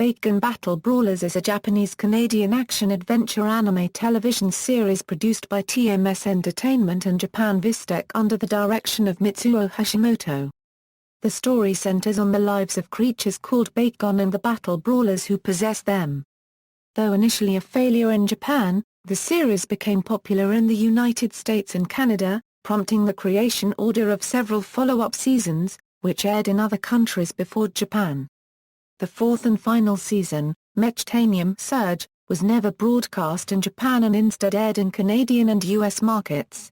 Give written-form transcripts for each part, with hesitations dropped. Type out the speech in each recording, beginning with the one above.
Bakugan Battle Brawlers is a Japanese-Canadian action-adventure anime television series produced by TMS Entertainment and Japan Vistec under the direction of Mitsuo Hashimoto. The story centers on the lives of creatures called Bakugan and the battle brawlers who possess them. Though initially a failure in Japan, the series became popular in the United States and Canada, prompting the creation order of several follow-up seasons, which aired in other countries before Japan. The fourth and final season, Mechtanium Surge, was never broadcast in Japan and instead aired in Canadian and U.S. markets.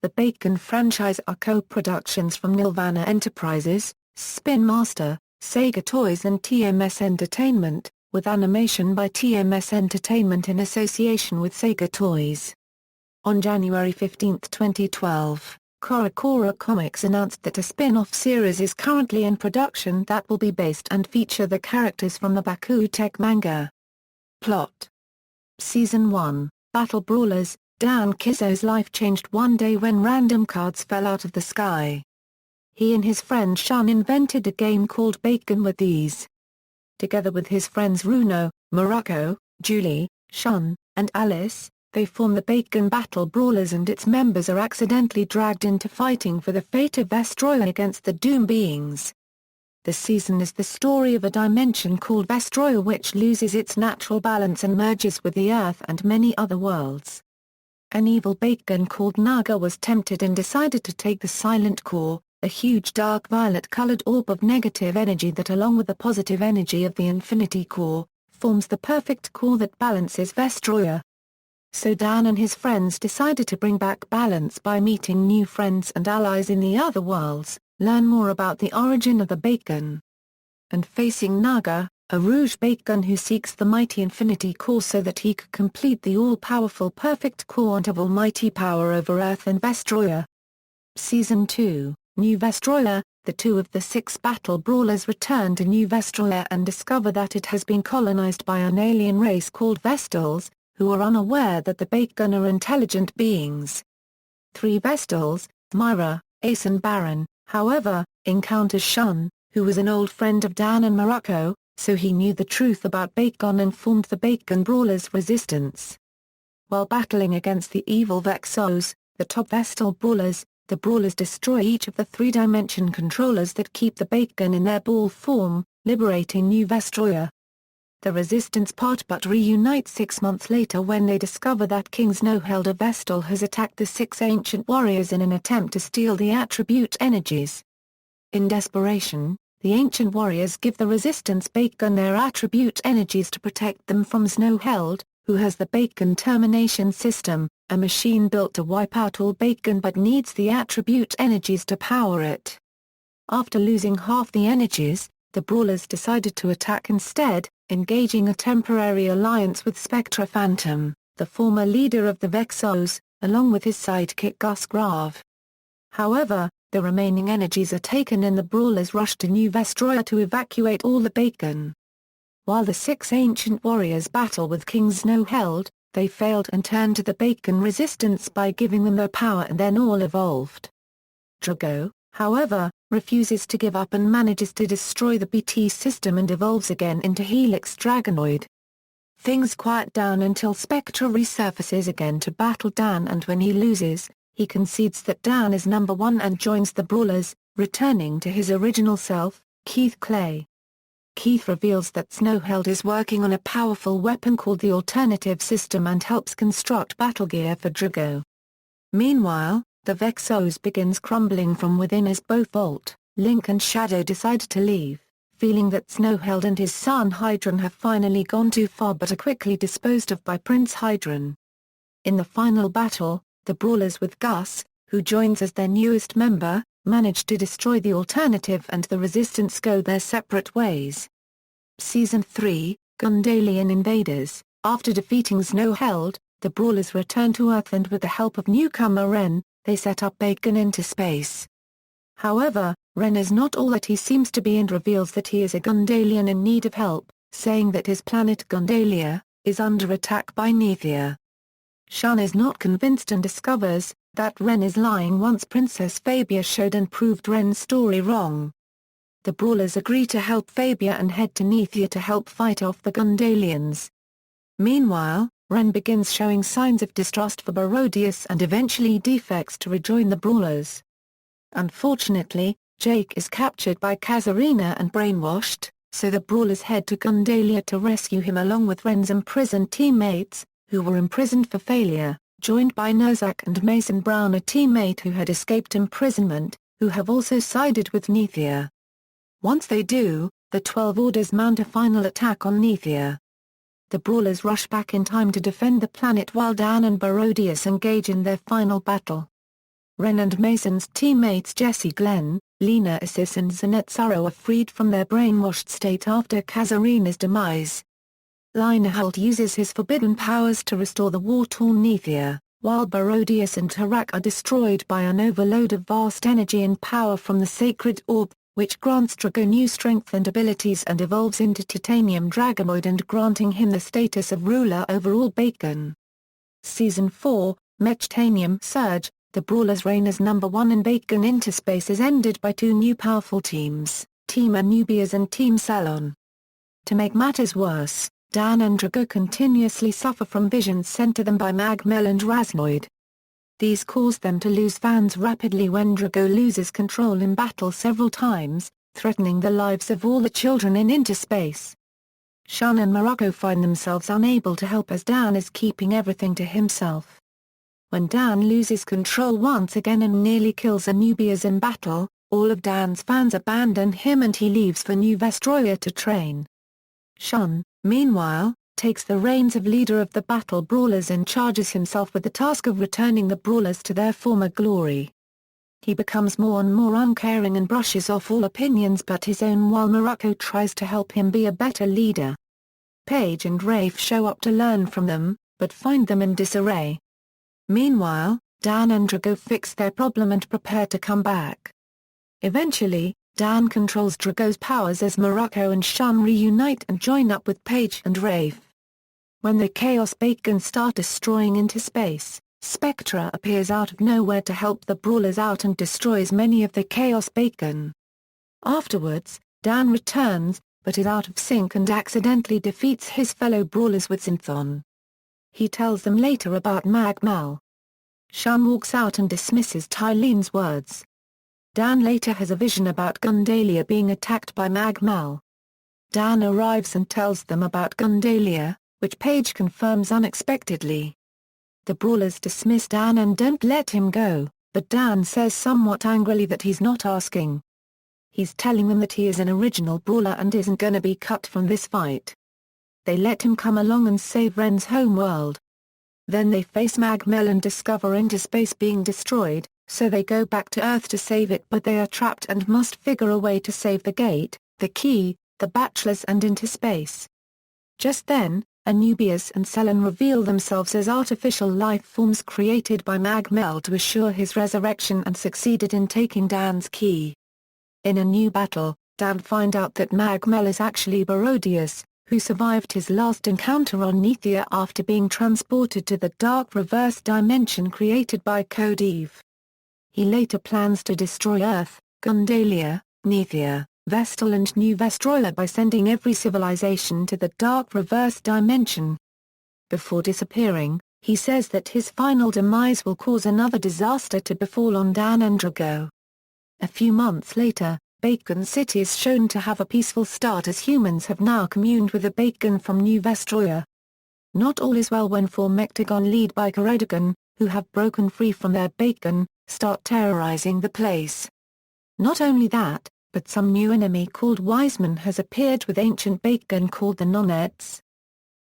The Bakugan franchise are co-productions from Nelvana Enterprises, Spin Master, Sega Toys and TMS Entertainment, with animation by TMS Entertainment in association with Sega Toys. On January 15, 2012, CoroCoro Comics announced that a spin-off series is currently in production that will be based and feature the characters from the BakuTech manga. Plot: Season 1, Battle Brawlers. Dan Kizo's life changed one day when random cards fell out of the sky. He and his friend Shun invented a game called Bakugan with these. Together with his friends Runo, Morocco, Julie, Shun, and Alice, they form the Bakugan Battle Brawlers, and its members are accidentally dragged into fighting for the fate of Vestroia against the Doom Beings. The season is the story of a dimension called Vestroia which loses its natural balance and merges with the Earth and many other worlds. An evil Bakugan called Naga was tempted and decided to take the Silent Core, a huge dark violet-colored orb of negative energy that, along with the positive energy of the Infinity Core, forms the perfect core that balances Vestroia. So Dan and his friends decided to bring back balance by meeting new friends and allies in the other worlds, learn more about the origin of the Bakugan, and facing Naga, a Rouge Bakugan who seeks the mighty Infinity Core so that he could complete the all-powerful perfect core and have almighty power over Earth and Vestroia. Season 2, New Vestroia. The two of the 6 battle brawlers return to New Vestroia and discover that it has been colonized by an alien race called Vestals, who are unaware that the Bakugan are intelligent beings. 3 Vestals, Myra, Ace and Baron, however, encounter Shun, who was an old friend of Dan and Morocco, so he knew the truth about Bakugan and formed the Bakugan Brawlers Resistance. While battling against the evil Vexos, the top Vestal Brawlers, the Brawlers destroy each of the 3-dimension controllers that keep the Bakugan in their ball form, liberating New Vestroia. The Resistance part but reunite 6 months later when they discover that King Snowhelder Vestal has attacked the 6 ancient warriors in an attempt to steal the attribute energies. In desperation, the ancient warriors give the Resistance Bakugan their attribute energies to protect them from Snowheld, who has the Bakugan Termination System, a machine built to wipe out all Bakugan but needs the attribute energies to power it. After losing half the energies, the Brawlers decided to attack instead, engaging a temporary alliance with Spectra Phantom, the former leader of the Vexos, along with his sidekick Gus Grave. However, the remaining energies are taken and the Brawlers rush to New Vestroia to evacuate all the Bakugan. While the 6 ancient warriors battle with King Snowheld, they failed and turned to the Bakugan Resistance by giving them their power and then all evolved. Drago, however, refuses to give up and manages to destroy the BT system and evolves again into Helix Dragonoid. Things quiet down until Spectra resurfaces again to battle Dan, and when he loses, he concedes that Dan is number 1 and joins the Brawlers, returning to his original self, Keith Clay. Keith reveals that Snowheld is working on a powerful weapon called the Alternative System and helps construct battle gear for Drago. Meanwhile, the Vexos begins crumbling from within as both Volt, Link and Shadow decide to leave, feeling that Snowheld and his son Hydron have finally gone too far but are quickly disposed of by Prince Hydron. In the final battle, the Brawlers with Gus, who joins as their newest member, manage to destroy the Alternative and the Resistance go their separate ways. Season 3, Gundalian Invaders. After defeating Snowheld, the Brawlers return to Earth and with the help of newcomer Ren, they set up Bakugan into space. However, Ren is not all that he seems to be and reveals that he is a Gundalian in need of help, saying that his planet Gundalia is under attack by Nethia. Shun is not convinced and discovers that Ren is lying once Princess Fabia showed and proved Ren's story wrong. The Brawlers agree to help Fabia and head to Nethia to help fight off the Gundalians. Meanwhile, Ren begins showing signs of distrust for Barodius and eventually defects to rejoin the Brawlers. Unfortunately, Jake is captured by Kazarina and brainwashed, so the Brawlers head to Gundalia to rescue him along with Ren's imprisoned teammates, who were imprisoned for failure, joined by Nozak and Mason Brown, a teammate who had escaped imprisonment, who have also sided with Nethia. Once they do, the 12 orders mount a final attack on Nethia. The Brawlers rush back in time to defend the planet while Dan and Barodius engage in their final battle. Ren and Mason's teammates Jesse Glenn, Lena Assis and Zanette Suro are freed from their brainwashed state after Kazarina's demise. Lineholt uses his forbidden powers to restore the war-torn Nethia, while Barodius and Tarak are destroyed by an overload of vast energy and power from the sacred orb, which grants Drago new strength and abilities and evolves into Titanium Dragonoid and granting him the status of ruler over all Bakugan. Season 4, Mechtanium Surge. The Brawlers' reign as #1 in Bakugan Interspace is ended by two new powerful teams, Team Anubias and Team Cellon. To make matters worse, Dan and Drago continuously suffer from visions sent to them by Magmel and Raznoid. These cause them to lose fans rapidly when Drago loses control in battle several times, threatening the lives of all the children in Interspace. Shun and Morocco find themselves unable to help as Dan is keeping everything to himself. When Dan loses control once again and nearly kills Anubias in battle, all of Dan's fans abandon him and he leaves for New Vestroia to train. Shun, meanwhile, takes the reins of leader of the Battle Brawlers and charges himself with the task of returning the Brawlers to their former glory. He becomes more and more uncaring and brushes off all opinions but his own while Morocco tries to help him be a better leader. Paige and Rafe show up to learn from them, but find them in disarray. Meanwhile, Dan and Drago fix their problem and prepare to come back. Eventually, Dan controls Drago's powers as Morocco and Shun reunite and join up with Paige and Rafe. When the Chaos Bakugan start destroying Interspace, Spectra appears out of nowhere to help the Brawlers out and destroys many of the Chaos Bakugan. Afterwards, Dan returns, but is out of sync and accidentally defeats his fellow Brawlers with Synthon. He tells them later about Magmal. Shun walks out and dismisses Tylene's words. Dan later has a vision about Gundalia being attacked by Magmal. Dan arrives and tells them about Gundalia, which Paige confirms unexpectedly. The Brawlers dismiss Dan and don't let him go, but Dan says somewhat angrily that he's not asking. He's telling them that he is an original Brawler and isn't gonna be cut from this fight. They let him come along and save Ren's home world. Then they face Magmel and discover Interspace being destroyed, so they go back to Earth to save it but they are trapped and must figure a way to save the gate, the key, the Bachelors and Interspace. Just then, Anubias and Cellon reveal themselves as artificial life forms created by Magmel to assure his resurrection and succeeded in taking Dan's key. In a new battle, Dan finds out that Magmel is actually Barodius, who survived his last encounter on Nethia after being transported to the dark reverse dimension created by Code Eve. He later plans to destroy Earth, Gundalia, Nethia, Vestal and New Vestroia by sending every civilization to the dark reverse dimension. Before disappearing, he says that his final demise will cause another disaster to befall on Dan and Drago. A few months later, Bakugan City is shown to have a peaceful start as humans have now communed with the Bakugan from New Vestroia. Not all is well when four Mechtagon led by CoroCoro, who have broken free from their Bakugan, start terrorizing the place. Not only that, but some new enemy called Wiseman has appeared with ancient Bakugan called the Nonets.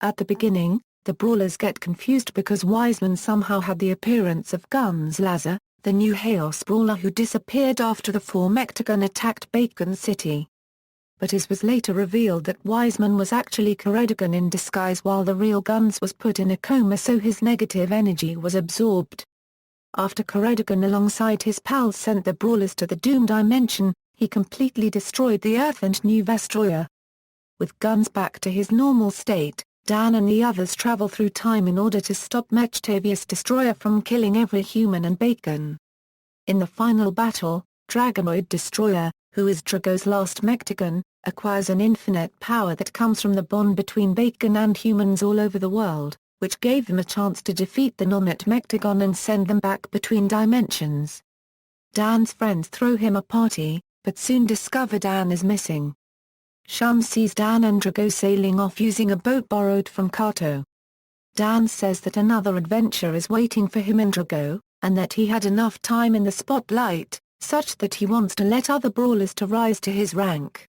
At the beginning, the Brawlers get confused because Wiseman somehow had the appearance of Guns Lazar, the new Chaos Brawler who disappeared after the four Mechtagon attacked Bakugan City. But it was later revealed that Wiseman was actually CoroCoro in disguise while the real Guns was put in a coma so his negative energy was absorbed. After CoroCoro alongside his pals sent the Brawlers to the Doom Dimension, he completely destroyed the Earth and New Vestroia. With Guns back to his normal state, Dan and the others travel through time in order to stop Mechtavius Destroyer from killing every human and Bakugan. In the final battle, Dragonoid Destroyer, who is Drago's last Mechtagon, acquires an infinite power that comes from the bond between Bakugan and humans all over the world, which gave them a chance to defeat the non-it Mechtagon and send them back between dimensions. Dan's friends throw him a party, but soon discover Dan is missing. Shun sees Dan and Drago sailing off using a boat borrowed from Kato. Dan says that another adventure is waiting for him and Drago, and that he had enough time in the spotlight, such that he wants to let other brawlers to rise to his rank.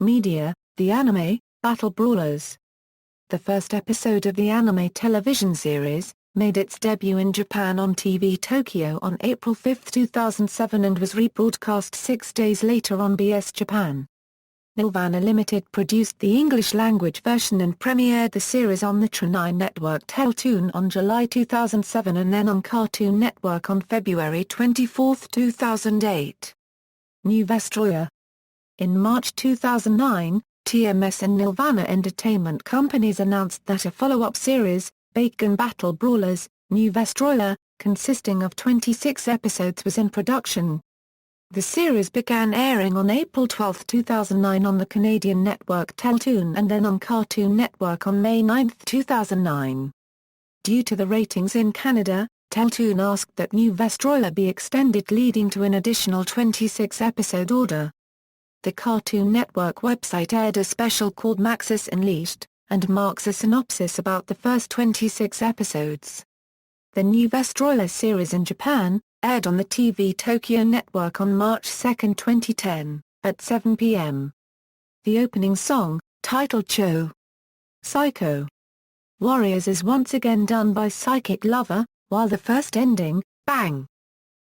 Media, the anime, Battle Brawlers. The first episode of the anime television series, made its debut in Japan on TV Tokyo on April 5, 2007 and was rebroadcast 6 days later on BS Japan. Nelvana Limited produced the English-language version and premiered the series on the Tronai Network Teletoon on July 2007 and then on Cartoon Network on February 24, 2008. New Vestroia. In March 2009, TMS and Nelvana Entertainment companies announced that a follow-up series, Bakugan Battle Brawlers, New Vestroia, consisting of 26 episodes was in production. The series began airing on April 12, 2009 on the Canadian network Teletoon and then on Cartoon Network on May 9, 2009. Due to the ratings in Canada, Teletoon asked that New Vestroia be extended leading to an additional 26-episode order. The Cartoon Network website aired a special called Maxis Unleashed, and marks a synopsis about the first 26 episodes. The New Vestroia series in Japan, aired on the TV Tokyo Network on March 2, 2010, at 7 p.m. The opening song, titled Cho Psycho Warriors is once again done by Psychic Lover, while the first ending, Bang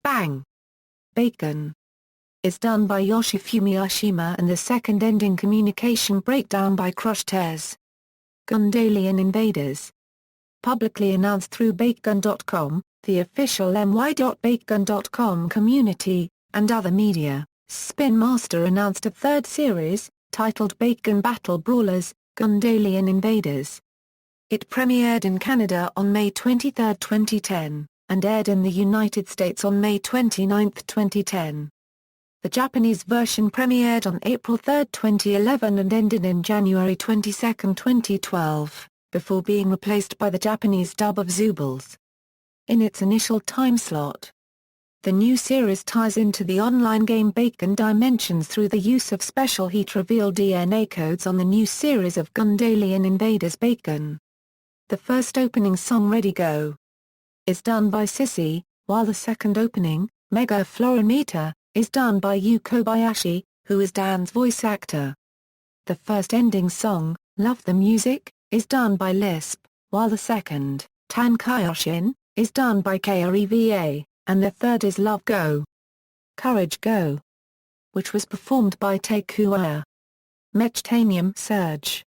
Bang Bacon, is done by Yoshifumi Ashima and the second ending Communication Breakdown by Crush Tears. Gundalian Invaders. Publicly announced through Bakugan.com, the official my.bakugan.com community, and other media, Spin Master announced a third series, titled Bakugan Battle Brawlers, Gundalian Invaders. It premiered in Canada on May 23, 2010, and aired in the United States on May 29, 2010. The Japanese version premiered on April 3, 2011 and ended in January 22, 2012, before being replaced by the Japanese dub of Zoobles. In its initial time slot, the new series ties into the online game Bakugan Dimensions through the use of special heat reveal DNA codes on the new series of Gundalian Invaders Bakugan. The first opening song Ready Go is done by Sissy, while the second opening, Mega Florimeter, is done by Yu Kobayashi, who is Dan's voice actor. The first ending song, Love the Music, is done by Lisp, while the second, Tankayoshin, is done by KREVA, and the third is Love Go Courage Go, which was performed by Takuya. Mechtanium Surge.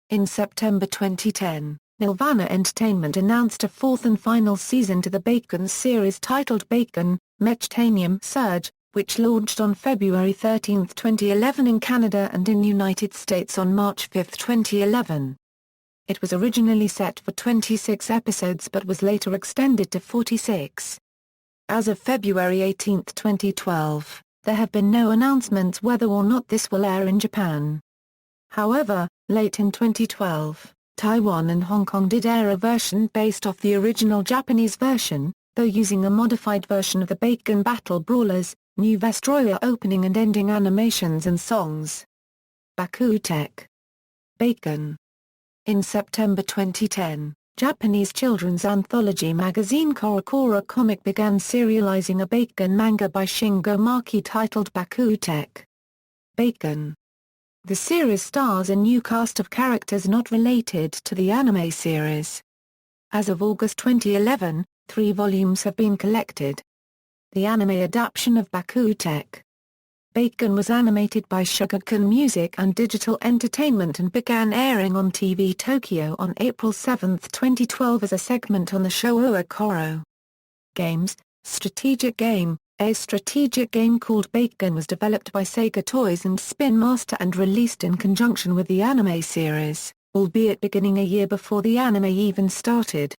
In September 2010, Nelvana Entertainment announced a fourth and final season to the Bakugan series titled Bakugan, Mechtanium Surge, which launched on February 13, 2011 in Canada and in United States on March 5, 2011. It was originally set for 26 episodes but was later extended to 46. As of February 18, 2012, there have been no announcements whether or not this will air in Japan. However, late in 2012, Taiwan and Hong Kong did air a version based off the original Japanese version, though using a modified version of the Bakugan Battle Brawlers, New Vestroia opening and ending animations and songs. BakuTech. Bakugan. In September 2010, Japanese children's anthology magazine CoroCoro Comics began serializing a Bakugan manga by Shingo Maki titled BakuTech. Bakugan. The series stars a new cast of characters not related to the anime series. As of August 2011, 3 volumes have been collected. The anime adaptation of BakuTech. Bakugan was animated by Shogakukan Music and Digital Entertainment and began airing on TV Tokyo on April 7, 2012 as a segment on the show CoroCoro Games, strategic game. A strategic game called Bakugan was developed by Sega Toys and Spin Master and released in conjunction with the anime series, albeit beginning a year before the anime even started.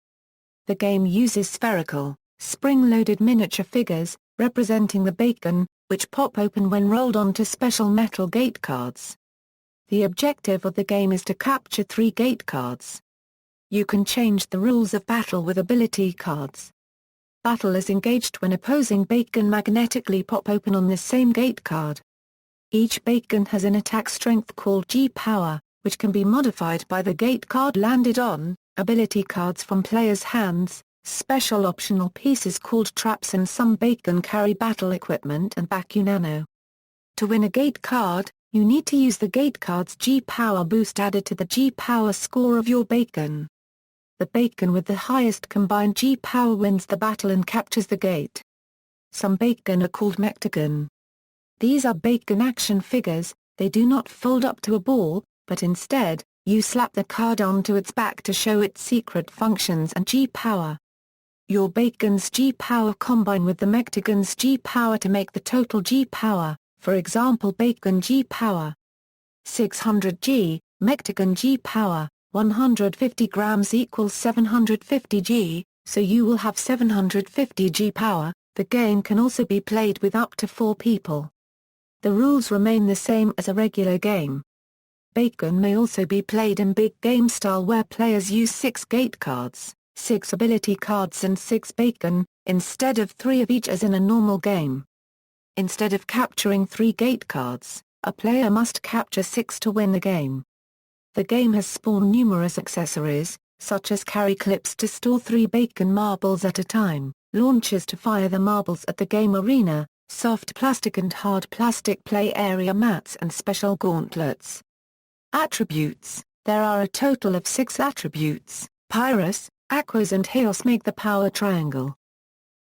The game uses spherical, spring-loaded miniature figures, representing the Bakugan, which pop open when rolled onto special metal gate cards. The objective of the game is to capture 3 gate cards. You can change the rules of battle with ability cards. Battle is engaged when opposing Bakugan magnetically pop open on the same gate card. Each Bakugan has an attack strength called G-Power, which can be modified by the gate card landed on, ability cards from players' hands, special optional pieces called traps, and some Bakugan carry battle equipment and Bakunano. To win a gate card, you need to use the gate card's G-Power boost added to the G-Power score of your Bakugan. The Bakugan with the highest combined G-Power wins the battle and captures the gate. Some Bakugan are called Mechtanium. These are Bakugan action figures. They do not fold up to a ball, but instead, you slap the card onto its back to show its secret functions and G-Power. Your Bakugan's G-Power combine with the Mechtanium's G-Power to make the total G-Power, for example Bakugan G-Power 600 G, Mechtanium G-Power 150 grams equals 750 G, so you will have 750 G-Power. The game can also be played with up to 4 people. The rules remain the same as a regular game. Bakugan may also be played in big game style where players use 6 gate cards, 6 ability cards and 6 Bakugan, instead of 3 of each as in a normal game. Instead of capturing 3 gate cards, a player must capture 6 to win the game. The game has spawned numerous accessories, such as carry clips to store 3 Bakugan marbles at a time, launchers to fire the marbles at the game arena, soft plastic and hard plastic play area mats and special gauntlets. Attributes: there are a total of 6 attributes. Pyrus, Aquas and Chaos make the power triangle.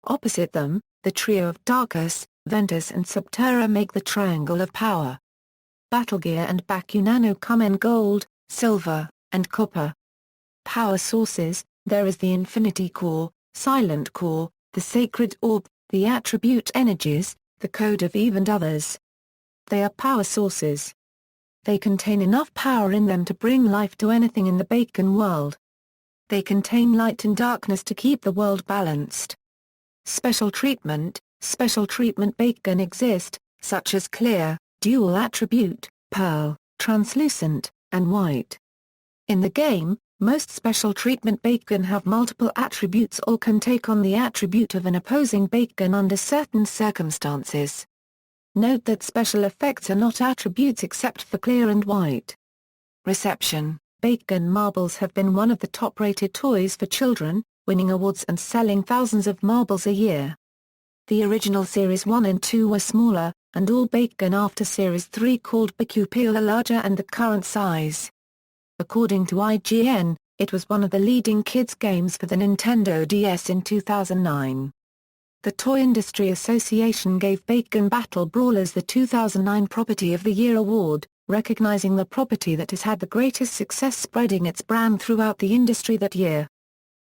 Opposite them, the trio of Darkus, Ventus and Subterra make the triangle of power. Battle gear and Bakunano come in gold, silver, and copper. Power sources: there is the Infinity Core, Silent Core, the Sacred Orb, the Attribute Energies, the Code of Eve and others. They are power sources. They contain enough power in them to bring life to anything in the Bakugan world. They contain light and darkness to keep the world balanced. Special treatment: special treatment Bakugan exist, such as clear, dual attribute, pearl, translucent, and white. In the game, most special treatment Bakugan have multiple attributes or can take on the attribute of an opposing Bakugan under certain circumstances. Note that special effects are not attributes except for clear and white. Reception: Bakugan marbles have been one of the top-rated toys for children, winning awards and selling thousands of marbles a year. The original Series 1 and 2 were smaller, and all Bakugan after Series 3 called Bakugan are larger and the current size. According to IGN, it was one of the leading kids' games for the Nintendo DS in 2009. The Toy Industry Association gave Bakugan Battle Brawlers the 2009 Property of the Year award, recognizing the property that has had the greatest success spreading its brand throughout the industry that year.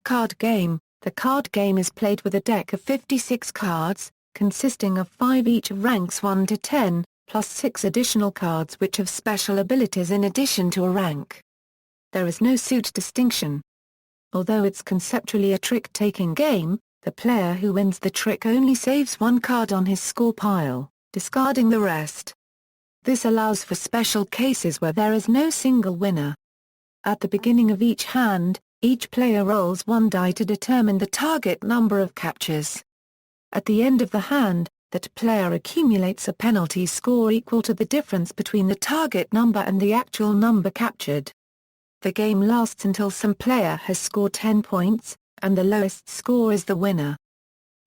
Card game: the card game is played with a deck of 56 cards, consisting of 5 each of ranks 1 to 10, plus 6 additional cards which have special abilities in addition to a rank. There is no suit distinction. Although it's conceptually a trick-taking game, the player who wins the trick only saves 1 card on his score pile, discarding the rest. This allows for special cases where there is no single winner. At the beginning of each hand, each player rolls 1 die to determine the target number of captures. At the end of the hand, that player accumulates a penalty score equal to the difference between the target number and the actual number captured. The game lasts until some player has scored 10 points, and the lowest score is the winner.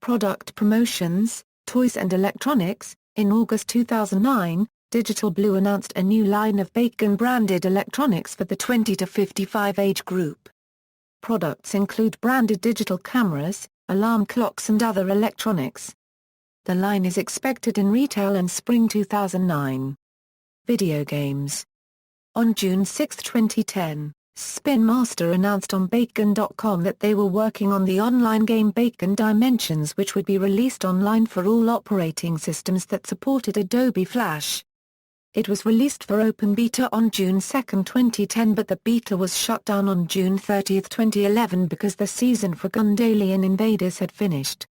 Product promotions: toys and electronics. In August 2009, Digital Blue announced a new line of Bakugan-branded electronics for the 20 to 55 age group. Products include branded digital cameras, alarm clocks and other electronics. The line is expected in retail in spring 2009. Video games. On June 6, 2010, Spin Master announced on Bakugan.com that they were working on the online game Bakugan Dimensions, which would be released online for all operating systems that supported Adobe Flash. It was released for open beta on June 2, 2010, but the beta was shut down on June 30, 2011 because the season for Gundalian Invaders had finished.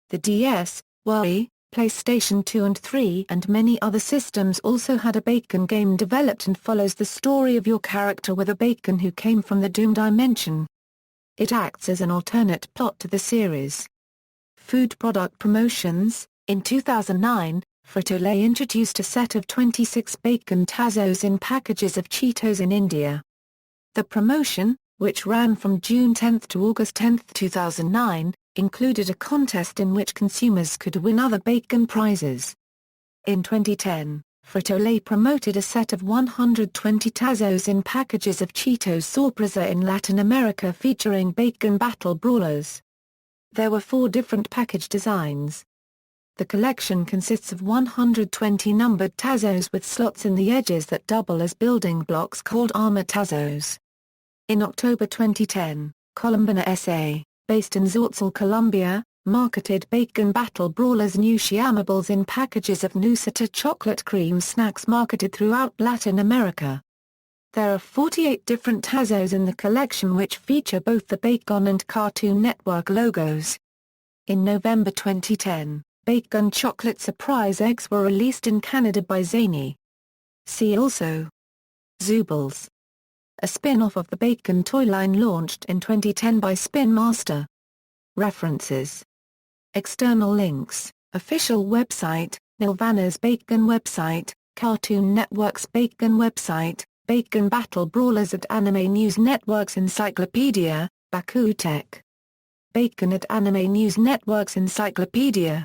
The DS, Wii, PlayStation 2 and 3 and many other systems also had a Bakugan game developed and follows the story of your character with a Bakugan who came from the Doom dimension. It acts as an alternate plot to the series. Food product promotions. In 2009, Frito-Lay introduced a set of 26 Bakugan Tazos in packages of Cheetos in India. The promotion, which ran from June 10 to August 10, 2009, included a contest in which consumers could win other Bakugan prizes. In 2010, Frito-Lay promoted a set of 120 Tazos in packages of Cheetos Sorpresa in Latin America featuring Bakugan Battle Brawlers. There were 4 different package designs. The collection consists of 120 numbered Tazos with slots in the edges that double as building blocks called armor Tazos. In October 2010, Columbina S.A., based in Zortzal, Colombia, marketed Bakugan Battle Brawlers new Shiamables in packages of Nusata chocolate cream snacks marketed throughout Latin America. There are 48 different Tazos in the collection which feature both the Bakugan and Cartoon Network logos. In November 2010, Bakugan chocolate surprise eggs were released in Canada by Zany. See also Zoobles, a spin-off of the Bakugan toy line launched in 2010 by Spin Master. References. External links, official website, Nelvana's Bakugan website, Cartoon Network's Bakugan website, Bakugan Battle Brawlers at Anime News Network's Encyclopedia, BakuTech. Bakugan at Anime News Network's Encyclopedia.